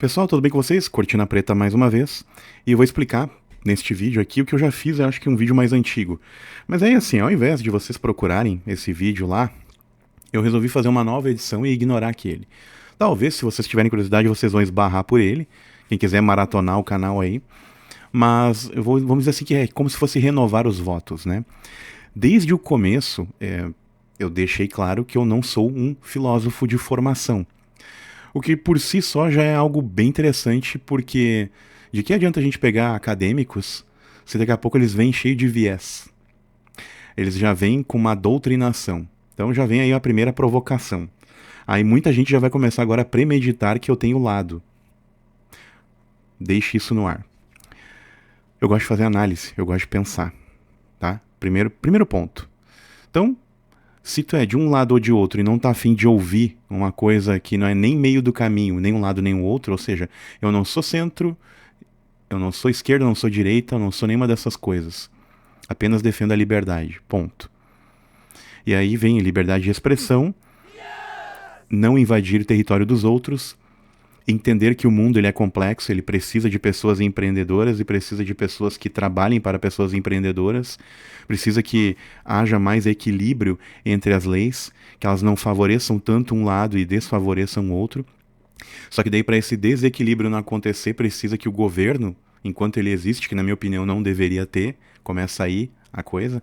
Pessoal, tudo bem com vocês? Cortina Preta mais uma vez. E eu vou explicar neste vídeo aqui o que eu já fiz, eu acho que um vídeo mais antigo. Mas aí assim, ao invés de vocês procurarem esse vídeo lá, eu resolvi fazer uma nova edição e ignorar aquele. Talvez, se vocês tiverem curiosidade, vocês vão esbarrar por ele. Quem quiser maratonar o canal aí. Mas vamos dizer assim que é como se fosse renovar os votos, né? Desde o começo, eu deixei claro que eu não sou um filósofo de formação. O que por si só já é algo bem interessante, porque de que adianta a gente pegar acadêmicos se daqui a pouco eles vêm cheio de viés? Eles já vêm com uma doutrinação. Então já vem aí a primeira provocação. Aí muita gente já vai começar agora a premeditar que eu tenho lado. Deixe isso no ar. Eu gosto de fazer análise, eu gosto de pensar, tá? Primeiro ponto. Então, se tu é de um lado ou de outro e não tá afim de ouvir uma coisa que não é nem meio do caminho, nem um lado nem o outro, ou seja, eu não sou centro, eu não sou esquerda, não sou direita, eu não sou nenhuma dessas coisas. Apenas defendo a liberdade. Ponto. E aí vem liberdade de expressão, não invadir o território dos outros, entender que o mundo ele é complexo, ele precisa de pessoas empreendedoras e precisa de pessoas que trabalhem para pessoas empreendedoras, precisa que haja mais equilíbrio entre as leis, que elas não favoreçam tanto um lado e desfavoreçam o outro. Só que daí para esse desequilíbrio não acontecer, precisa que o governo, enquanto ele existe, que na minha opinião não deveria ter, começa aí a coisa.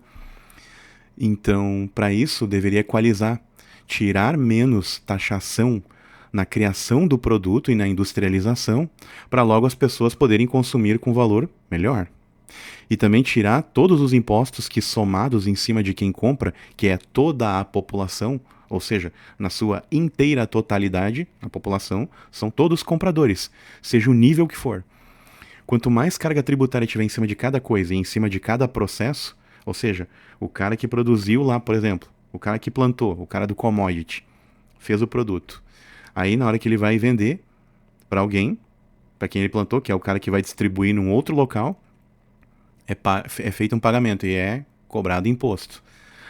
Então, para isso, deveria equalizar, tirar menos taxação na criação do produto e na industrialização, para logo as pessoas poderem consumir com valor melhor. E também tirar todos os impostos que somados em cima de quem compra, que é toda a população, ou seja, na sua inteira totalidade, a população, são todos compradores, seja o nível que for. Quanto mais carga tributária tiver em cima de cada coisa e em cima de cada processo, ou seja, o cara que produziu lá, por exemplo, o cara que plantou, o cara do commodity, fez o produto. Aí na hora que ele vai vender para alguém, para quem ele plantou, que é o cara que vai distribuir num outro local, é feito um pagamento e é cobrado imposto.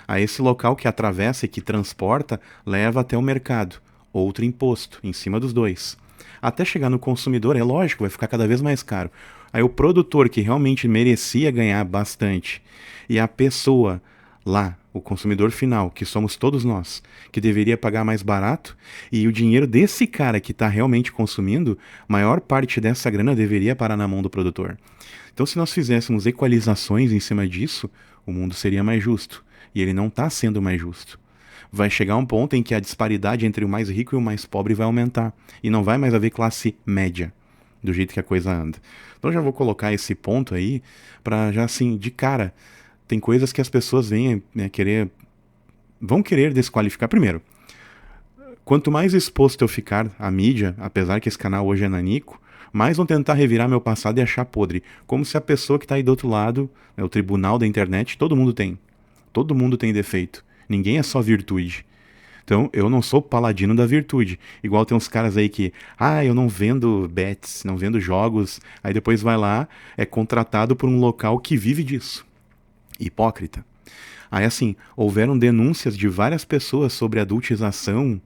A esse local que atravessa e que transporta, leva até o mercado. Outro imposto, em cima dos dois. Até chegar no consumidor, é lógico, vai ficar cada vez mais caro. Aí o produtor que realmente merecia ganhar bastante, e a pessoa lá, o consumidor final, que somos todos nós, que deveria pagar mais barato, e o dinheiro desse cara que está realmente consumindo, maior parte dessa grana deveria parar na mão do produtor. Então, se nós fizéssemos equalizações em cima disso, o mundo seria mais justo. E ele não está sendo mais justo. Vai chegar um ponto em que a disparidade entre o mais rico e o mais pobre vai aumentar. E não vai mais haver classe média, do jeito que a coisa anda. Então já vou colocar esse ponto aí, para já assim, de cara, tem coisas que as pessoas vêm, né, vão querer desqualificar. Primeiro, quanto mais exposto eu ficar à mídia, apesar que esse canal hoje é nanico, mais vão tentar revirar meu passado e achar podre. Como se a pessoa que está aí do outro lado, né, o tribunal da internet, todo mundo tem. Todo mundo tem defeito. Ninguém é só virtude. Então, eu não sou paladino da virtude. Igual tem uns caras aí que, eu não vendo bets, não vendo jogos. Aí depois vai lá, é contratado por um local que vive disso. Hipócrita. Aí assim, houveram denúncias de várias pessoas sobre adultização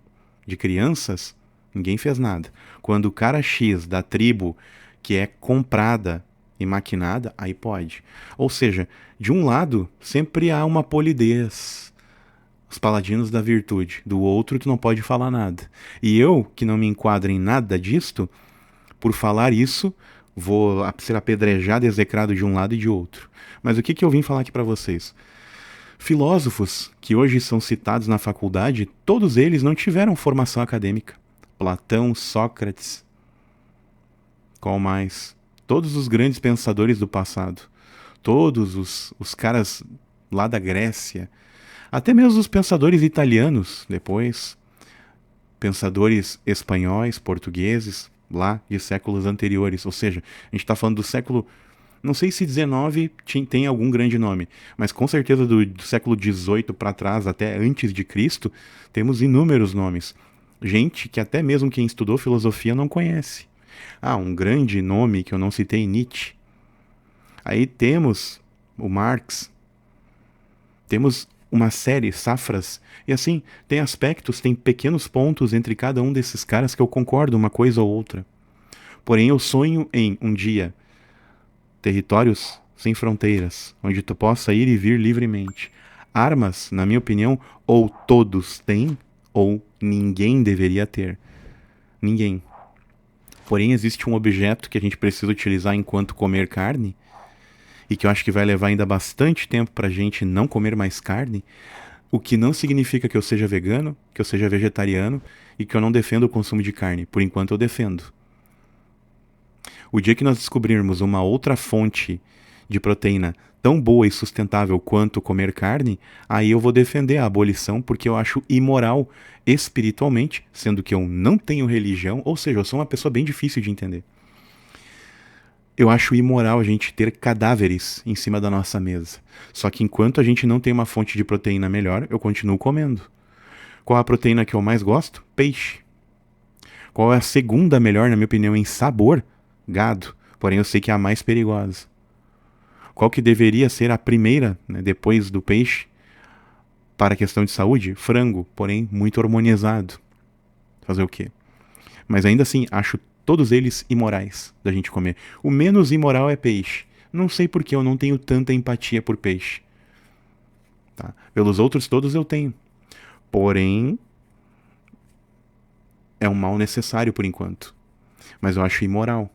de crianças, ninguém fez nada. Quando o cara X da tribo, que é comprada e maquinada, aí pode. Ou seja, de um lado, sempre há uma polidez. Os paladinos da virtude. Do outro, tu não pode falar nada. E eu, que não me enquadro em nada disto, por falar isso, vou ser apedrejado e execrado de um lado e de outro. Mas o que eu vim falar aqui para vocês? Filósofos que hoje são citados na faculdade, todos eles não tiveram formação acadêmica. Platão, Sócrates, qual mais? Todos os grandes pensadores do passado. Todos os caras lá da Grécia. Até mesmo os pensadores italianos, depois. Pensadores espanhóis, portugueses, lá de séculos anteriores. Ou seja, a gente está falando do século... Não sei se 19 tem algum grande nome, mas com certeza do século 18 para trás, até antes de Cristo, temos inúmeros nomes. Gente que até mesmo quem estudou filosofia não conhece. Um grande nome que eu não citei, Nietzsche. Aí temos o Marx, temos uma série, Safras, e assim, tem aspectos, tem pequenos pontos entre cada um desses caras que eu concordo uma coisa ou outra. Porém, eu sonho em, um dia, territórios sem fronteiras, onde tu possa ir e vir livremente. Armas, na minha opinião, ou todos têm, ou ninguém deveria ter. Ninguém. Porém, existe um objeto que a gente precisa utilizar enquanto comer carne, e que eu acho que vai levar ainda bastante tempo pra gente não comer mais carne, o que não significa que eu seja vegano, que eu seja vegetariano e que eu não defendo o consumo de carne. Por enquanto eu defendo. O dia que nós descobrirmos uma outra fonte de proteína tão boa e sustentável quanto comer carne, aí eu vou defender a abolição porque eu acho imoral espiritualmente, sendo que eu não tenho religião, ou seja, eu sou uma pessoa bem difícil de entender. Eu acho imoral a gente ter cadáveres em cima da nossa mesa. Só que enquanto a gente não tem uma fonte de proteína melhor, eu continuo comendo. Qual a proteína que eu mais gosto? Peixe. Qual é a segunda melhor, na minha opinião, em sabor? Gado. Porém, eu sei que é a mais perigosa. Qual que deveria ser a primeira, né, depois do peixe, para a questão de saúde? Frango, porém muito hormonizado. Fazer o quê? Mas ainda assim, acho todos eles imorais da gente comer. O menos imoral é peixe. Não sei por que eu não tenho tanta empatia por peixe. Tá? Pelos outros todos eu tenho. Porém, é um mal necessário por enquanto. Mas eu acho imoral.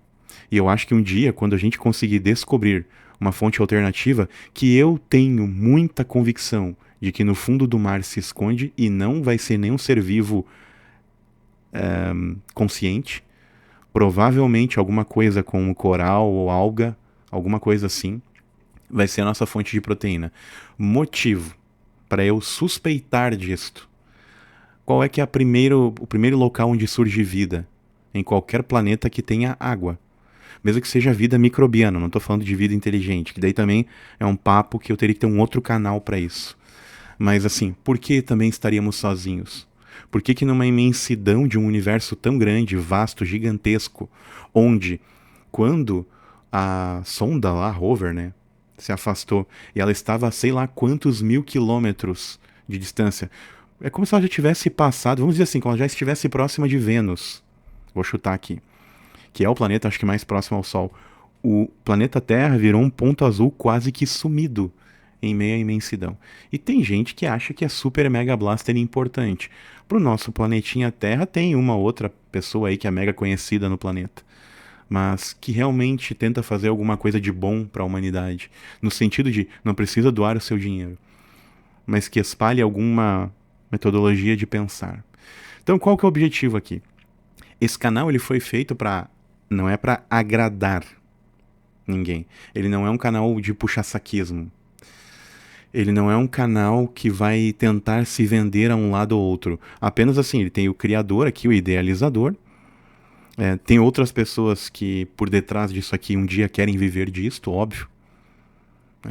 E eu acho que um dia, quando a gente conseguir descobrir uma fonte alternativa, que eu tenho muita convicção de que no fundo do mar se esconde e não vai ser nenhum ser vivo consciente, provavelmente alguma coisa como coral ou alga, alguma coisa assim, vai ser a nossa fonte de proteína. Motivo para eu suspeitar disto. Qual é que é o primeiro local onde surge vida? Em qualquer planeta que tenha água. Mesmo que seja vida microbiana, não estou falando de vida inteligente, que daí também é um papo que eu teria que ter um outro canal para isso. Mas assim, por que também estaríamos sozinhos? Por que numa imensidão de um universo tão grande, vasto, gigantesco, onde quando a sonda lá, a rover, né, se afastou e ela estava a sei lá quantos mil quilômetros de distância, é como se ela já tivesse passado, vamos dizer assim, como ela já estivesse próxima de Vênus. Vou chutar aqui, que é o planeta acho que mais próximo ao Sol. O planeta Terra virou um ponto azul quase que sumido em meio à imensidão. E tem gente que acha que é super mega blaster importante. Pro nosso planetinha Terra tem uma outra pessoa aí que é mega conhecida no planeta, mas que realmente tenta fazer alguma coisa de bom para a humanidade, no sentido de não precisa doar o seu dinheiro, mas que espalhe alguma metodologia de pensar. Então, qual que é o objetivo aqui? Esse canal ele foi feito para não é para agradar ninguém. Ele não é um canal de puxa-saquismo. Ele não é um canal que vai tentar se vender a um lado ou outro. Apenas assim, ele tem o criador aqui, o idealizador. Tem outras pessoas que por detrás disso aqui um dia querem viver disto, óbvio.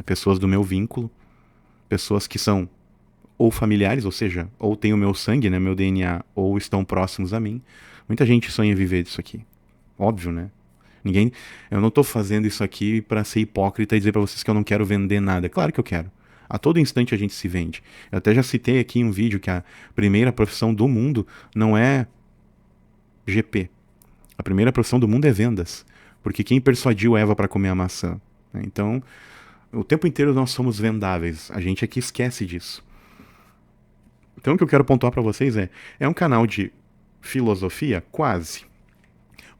Pessoas do meu vínculo. Pessoas que são ou familiares, ou seja, ou têm o meu sangue, né, meu DNA, ou estão próximos a mim. Muita gente sonha em viver disso aqui. Óbvio, né? Eu não tô fazendo isso aqui para ser hipócrita e dizer para vocês que eu não quero vender nada. Claro que eu quero. A todo instante a gente se vende. Eu até já citei aqui em um vídeo que a primeira profissão do mundo não é GP. A primeira profissão do mundo é vendas. Porque quem persuadiu Eva para comer a maçã? Então, o tempo inteiro nós somos vendáveis. A gente aqui esquece disso. Então o que eu quero pontuar para vocês é um canal de filosofia? Quase.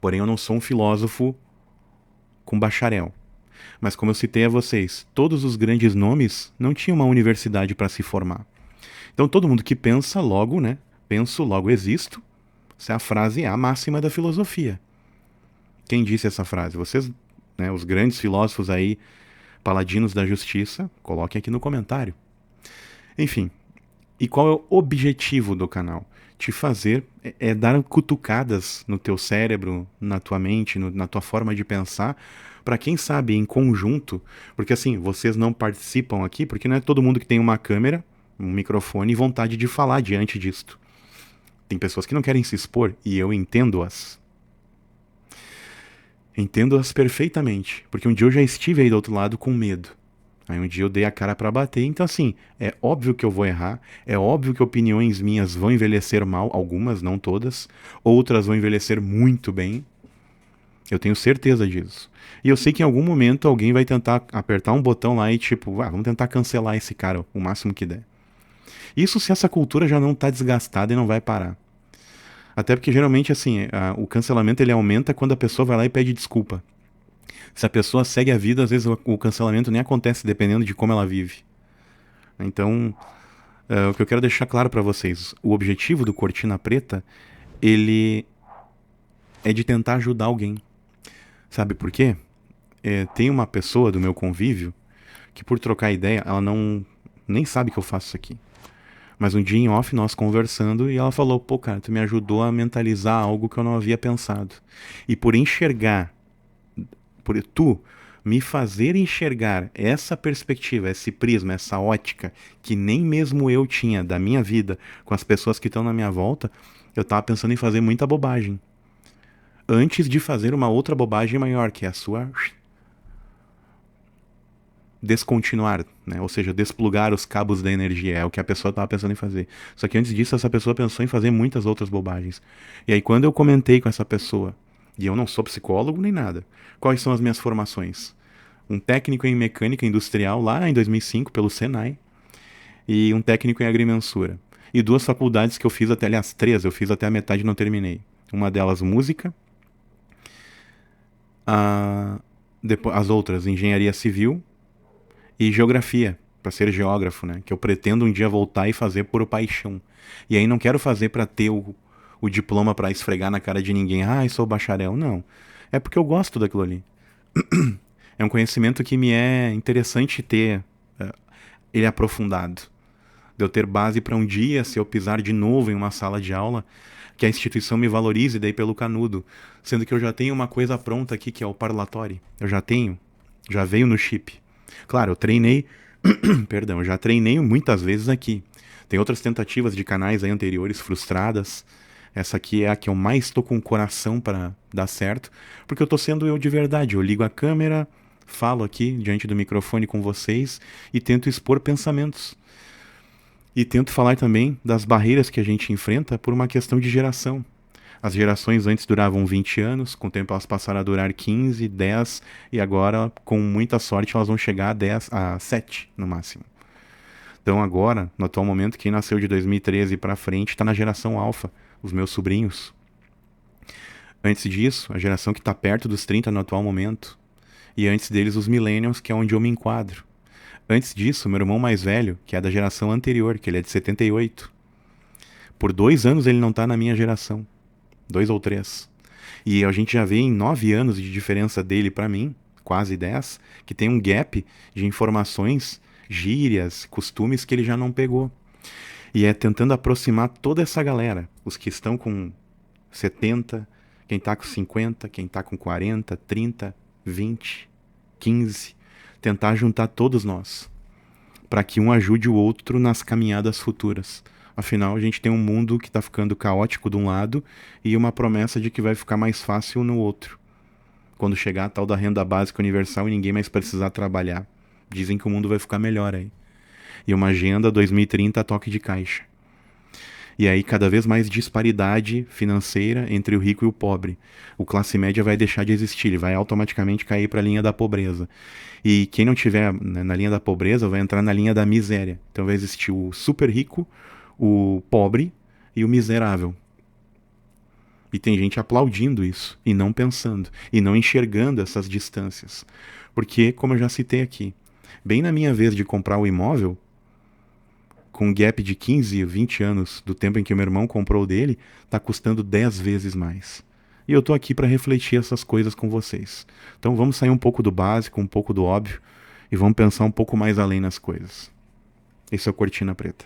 Porém eu não sou um filósofo com bacharel. Mas como eu citei a vocês, todos os grandes nomes não tinham uma universidade para se formar. Então todo mundo que pensa, logo, né? Penso, logo existo. Essa é a frase, é a máxima da filosofia. Quem disse essa frase? Vocês, né, os grandes filósofos aí, paladinos da justiça, coloquem aqui no comentário. Enfim, e qual é o objetivo do canal? Te fazer dar cutucadas no teu cérebro, na tua mente, na tua forma de pensar, para quem sabe em conjunto, porque assim, vocês não participam aqui, porque não é todo mundo que tem uma câmera, um microfone e vontade de falar diante disto. Tem pessoas que não querem se expor e eu entendo-as. Entendo-as perfeitamente, porque um dia eu já estive aí do outro lado com medo. Aí um dia eu dei a cara pra bater, então assim, é óbvio que eu vou errar, é óbvio que opiniões minhas vão envelhecer mal, algumas, não todas, outras vão envelhecer muito bem. Eu tenho certeza disso. E eu sei que em algum momento alguém vai tentar apertar um botão lá e tipo, vamos tentar cancelar esse cara o máximo que der. Isso se essa cultura já não tá desgastada e não vai parar. Até porque geralmente assim, o cancelamento ele aumenta quando a pessoa vai lá e pede desculpa. Se a pessoa segue a vida, às vezes o cancelamento nem acontece dependendo de como ela vive. Então, o que eu quero deixar claro pra vocês, o objetivo do Cortina Preta, ele é de tentar ajudar alguém. Sabe por quê? Tem uma pessoa do meu convívio que por trocar ideia, ela não nem sabe que eu faço isso aqui. Mas um dia em off nós conversando e ela falou: "Pô, cara, tu me ajudou a mentalizar algo que eu não havia pensado". E por enxergar, por tu me fazer enxergar essa perspectiva, esse prisma, essa ótica que nem mesmo eu tinha da minha vida com as pessoas que estão na minha volta, eu tava pensando em fazer muita bobagem. Antes de fazer uma outra bobagem maior, que é a sua descontinuar, né? Ou seja, desplugar os cabos da energia, é o que a pessoa estava pensando em fazer. Só que antes disso, essa pessoa pensou em fazer muitas outras bobagens. E aí, quando eu comentei com essa pessoa, e eu não sou psicólogo nem nada, quais são as minhas formações? Um técnico em mecânica industrial lá em 2005 pelo Senai e um técnico em agrimensura. E duas faculdades que eu fiz até, aliás, três, eu fiz até a metade e não terminei. Uma delas, música, as outras, engenharia civil e geografia, para ser geógrafo, né? Que eu pretendo um dia voltar e fazer por paixão. E aí não quero fazer para ter o diploma para esfregar na cara de ninguém. Ah, eu sou bacharel. Não. É porque eu gosto daquilo ali. É um conhecimento que me é interessante ter ele aprofundado. De eu ter base para um dia, se eu pisar de novo em uma sala de aula, que a instituição me valorize daí pelo canudo. Sendo que eu já tenho uma coisa pronta aqui, que é o parlatório. Eu já tenho. Já veio no chip. Claro, eu treinei, perdão, já treinei muitas vezes aqui. Tem outras tentativas de canais aí anteriores frustradas. Essa aqui é a que eu mais tô com o coração para dar certo, porque eu tô sendo eu de verdade. Eu ligo a câmera, falo aqui diante do microfone com vocês e tento expor pensamentos. E tento falar também das barreiras que a gente enfrenta por uma questão de geração. As gerações antes duravam 20 anos, com o tempo elas passaram a durar 15, 10 e agora, com muita sorte, elas vão chegar a 10, a 7 no máximo. Então agora, no atual momento, quem nasceu de 2013 para frente está na geração alfa, os meus sobrinhos. Antes disso, a geração que está perto dos 30 no atual momento. E antes deles, os millennials, que é onde eu me enquadro. Antes disso, meu irmão mais velho, que é da geração anterior, que ele é de 78. Por 2 anos ele não está na minha geração. 2 ou 3. E a gente já vê em 9 anos de diferença dele para mim, quase 10, que tem um gap de informações, gírias, costumes que ele já não pegou. E é tentando aproximar toda essa galera, os que estão com 70, quem tá com 50, quem tá com 40, 30, 20, 15, tentar juntar todos nós, para que um ajude o outro nas caminhadas futuras. Afinal, a gente tem um mundo que está ficando caótico de um lado e uma promessa de que vai ficar mais fácil no outro. Quando chegar a tal da renda básica universal e ninguém mais precisar trabalhar. Dizem que o mundo vai ficar melhor aí. E uma agenda 2030 a toque de caixa. E aí cada vez mais disparidade financeira entre o rico e o pobre. O classe média vai deixar de existir, ele vai automaticamente cair para a linha da pobreza. E quem não tiver na linha da pobreza vai entrar na linha da miséria. Então vai existir o super rico, o pobre e o miserável. E tem gente aplaudindo isso, e não pensando, e não enxergando essas distâncias. Porque, como eu já citei aqui, bem na minha vez de comprar o imóvel, com um gap de 15, 20 anos do tempo em que o meu irmão comprou o dele, está custando 10 vezes mais. E eu tô aqui para refletir essas coisas com vocês. Então vamos sair um pouco do básico, um pouco do óbvio, e vamos pensar um pouco mais além nas coisas. Esse é o Cortina Preta.